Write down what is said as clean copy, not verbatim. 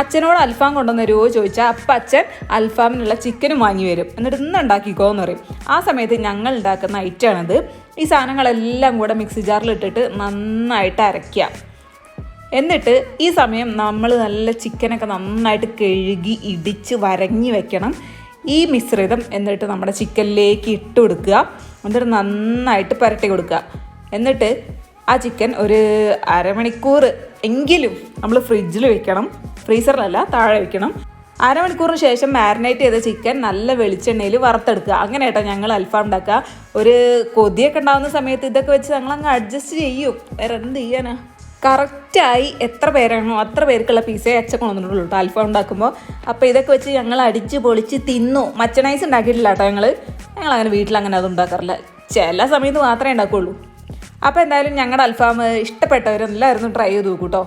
അച്ഛനോട് അൽഫാം കൊണ്ടുവന്ന് തരുമോ ചോദിച്ചാൽ അപ്പം അച്ഛൻ അൽഫാമിനുള്ള ചിക്കനും വാങ്ങി വരും. എന്നിട്ട് ഇന്ന് ഉണ്ടാക്കിക്കോ എന്ന് പറയും. ആ സമയത്ത് ഞങ്ങൾ ഉണ്ടാക്കുന്ന ഐറ്റമാണിത്. ഈ സാധനങ്ങളെല്ലാം കൂടെ മിക്സി ജാറിലിട്ടിട്ട് നന്നായിട്ട് അരയ്ക്കുക. എന്നിട്ട് ഈ സമയം നമ്മൾ നല്ല ചിക്കനൊക്കെ നന്നായിട്ട് കഴുകി ഇടിച്ച് വരഞ്ഞ് വെക്കണം. ഈ മിശ്രിതം എന്നിട്ട് നമ്മുടെ ചിക്കനിലേക്ക് ഇട്ട് കൊടുക്കുക. എന്നിട്ട് നന്നായിട്ട് പുരട്ടി കൊടുക്കുക. എന്നിട്ട് ആ ചിക്കൻ ഒരു അരമണിക്കൂർ എങ്കിലും നമ്മൾ ഫ്രിഡ്ജിൽ വെക്കണം. ഫ്രീസറിലല്ല, താഴെ വെക്കണം. അരമണിക്കൂറിന് ശേഷം മാരിനേറ്റ് ചെയ്ത ചിക്കൻ നല്ല വെളിച്ചെണ്ണയിൽ വറുത്തെടുക്കുക. അങ്ങനെ കേട്ടോ ഞങ്ങൾ അൽഫാം ഉണ്ടാക്കുക. ഒരു കൊതിയൊക്കെ ഉണ്ടാകുന്ന സമയത്ത് ഇതൊക്കെ വെച്ച് ഞങ്ങളങ്ങ് അഡ്ജസ്റ്റ് ചെയ്യും. വേറെ എന്ത് ചെയ്യാനാ? കറക്റ്റായി എത്ര പേരാണോ അത്ര പേർക്കുള്ള പീസേ അച്ഛൻ കൊണ്ടുവന്നിട്ടുള്ളൂ കേട്ടോ അൽഫാം ഉണ്ടാക്കുമ്പോൾ. അപ്പോൾ ഇതൊക്കെ വെച്ച് ഞങ്ങൾ അടിച്ച് പൊളിച്ച് തിന്നു. മച്ചനൈസ് ഉണ്ടാക്കിയിട്ടില്ല കേട്ടോ ഞങ്ങളങ്ങനെ വീട്ടിലങ്ങനെ അത് ഉണ്ടാക്കാറില്ല. ചില സമയത്ത് മാത്രമേ ഉണ്ടാക്കുകയുള്ളൂ. അപ്പോൾ എന്തായാലും ഞങ്ങളുടെ അൽഫാം ഇഷ്ടപ്പെട്ടവരെല്ലാവരും ട്രൈ ചെയ്ത് നോക്കൂ കേട്ടോ.